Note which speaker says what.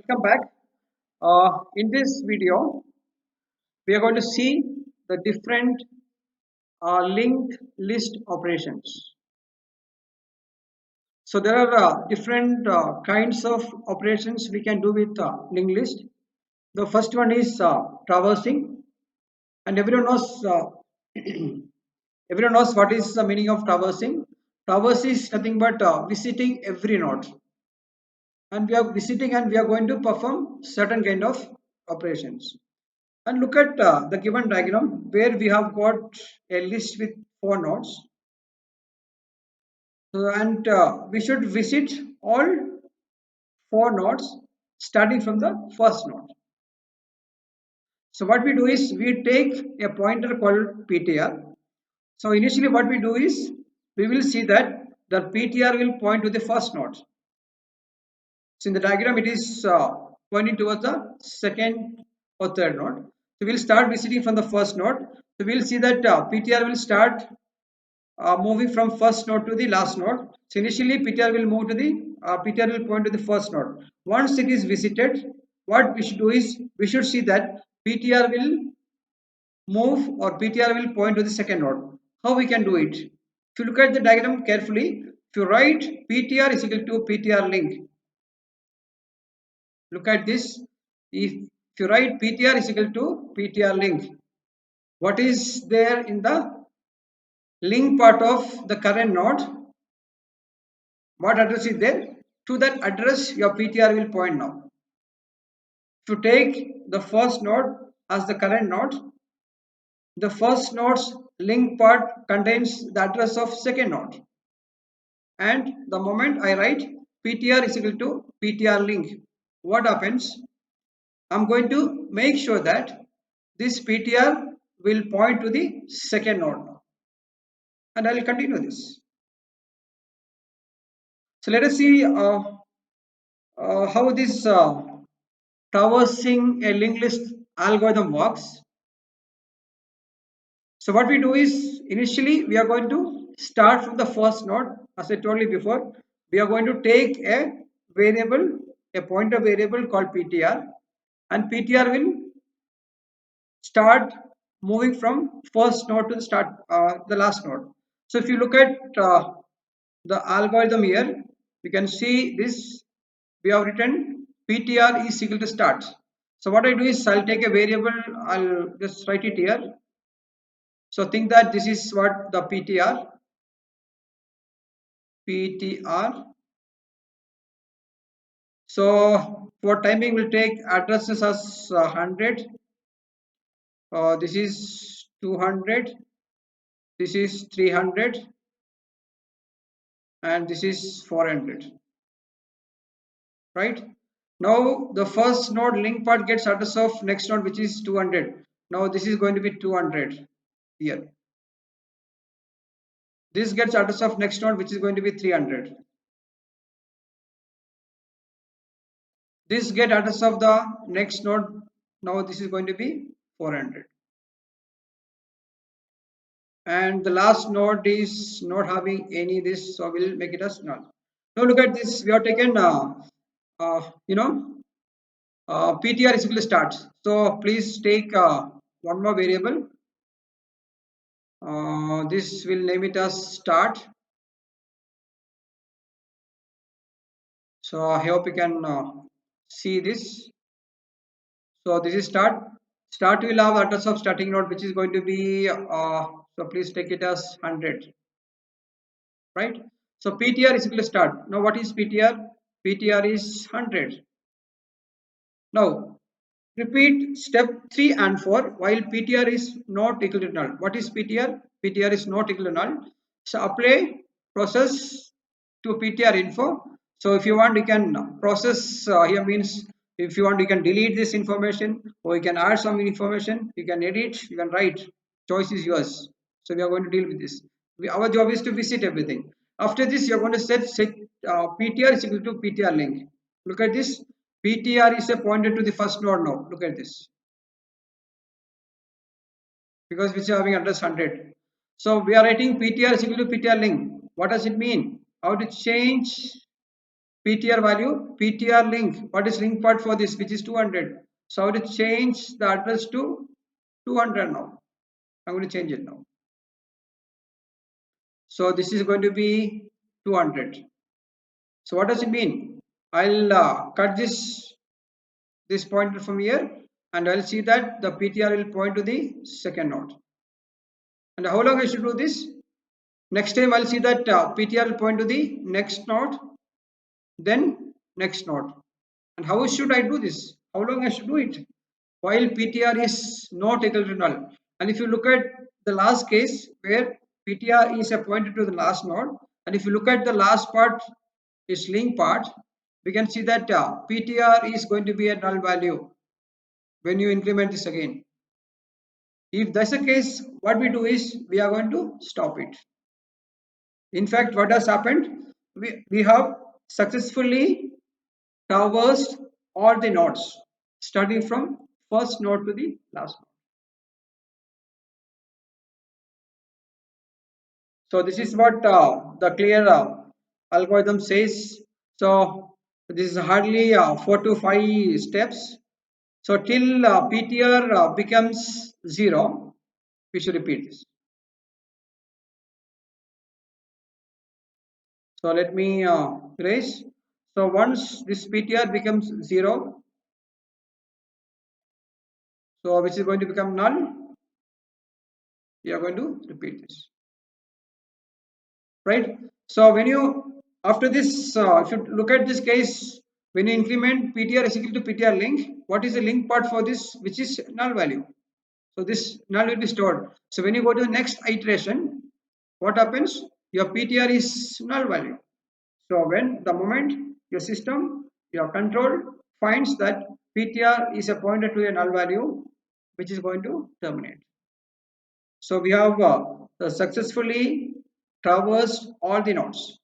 Speaker 1: Welcome back. In this video, we are going to see the different linked list operations. So there are different kinds of operations we can do with linked list. The first one is traversing, and everyone knows everyone knows what is the meaning of traversing. Traverse is nothing but visiting every node, and we are visiting and we are going to perform certain kind of operations. And look at the given diagram where we have got a list with four nodes. And we should visit all four nodes starting from the first node. So what we do is we take a pointer called PTR. So initially what we do is we will see that the PTR will point to the first node. So in the diagram it is pointing towards the second or third node. So we'll start visiting from the first node. So we'll see that PTR will start moving from first node to the last node. So initially PTR will move to the PTR will point to the first node. Once it is visited, what we should do is we should see that PTR will move or PTR will point to the second node. How we can do it? If you look at the diagram carefully, if you write PTR is equal to PTR link, look at this. If you write PTR is equal to PTR link, what is there in the link part of the current node? What address is there? To that address your PTR will point now. If you take the first node as the current node, the first node's link part contains the address of second node. And the moment I write PTR is equal to PTR link, what happens? I'm going to make sure that this PTR will point to the second node now. And I will continue this. So let us see how this traversing a linked list algorithm works. So what we do is initially we are going to start from the first node. As I told you before, we are going to take a variable, a pointer variable called PTR, and PTR will start moving from first node to the last node. So if you look at the algorithm here, you can see this. We have written PTR is equal to start. So what I do is I'll take a variable. I'll just write it here. So think that this is what the PTR. So for timing, we'll take addresses as 100. This is 200. This is 300. And this is 400. Right? Now the first node link part gets address of next node, which is 200. Now this is going to be 200 here. This gets address of next node, which is going to be 300. This get address of the next node. Now this is going to be 400. And the last node is not having any this, so we'll make it as null. Now look at this. We have taken PTR is equal to start. So please take one more variable. This will name it as start. So I hope you can see this. So this is start. Start will have address of starting node, which is going to be so please take it as 100. Right? So PTR is equal to start. Now what is PTR? PTR is 100. Now repeat step 3 and 4 while PTR is not equal to null. What is PTR? PTR is not equal to null. So apply process to PTR info. So if you want, you can process here means if you want, you can delete this information or you can add some information. You can edit, you can write. Choice is yours. So we are going to deal with this. Our job is to visit everything. After this, you are going to set PTR is equal to PTR link. Look at this. PTR is a pointer to the first node now. Look at this. Because which is having address 100. So we are writing PTR is equal to PTR link. What does it mean? How to change PTR value, PTR link. What is link part for this? Which is 200. So I will change the address to 200 now. I'm going to change it now. So this is going to be 200. So what does it mean? I'll cut this pointer from here, and I'll see that the PTR will point to the second node. And how long I should do this? Next time I'll see that PTR will point to the next node, then next node. And how should I do this? How long I should do it? While PTR is not equal to null. And if you look at the last case where PTR is pointed to the last node, and if you look at the last part, is link part, we can see that PTR is going to be a null value when you increment this again. If that's the case, what we do is we are going to stop it. In fact, what has happened? We have successfully traversed all the nodes, starting from first node to the last node. So this is what the clear algorithm says. So this is hardly 4 to 5 steps. So till PTR becomes 0, we should repeat this. So let me erase. So once this PTR becomes 0, so which is going to become null, we are going to repeat this. Right? So when you, after this, if you look at this case, when you increment PTR is equal to PTR link, what is the link part for this, which is null value? So this null will be stored. So when you go to the next iteration, what happens? Your PTR is null value. So when the moment your system, your control finds that PTR is a pointer to a null value, which is going to terminate. So we have successfully traversed all the nodes.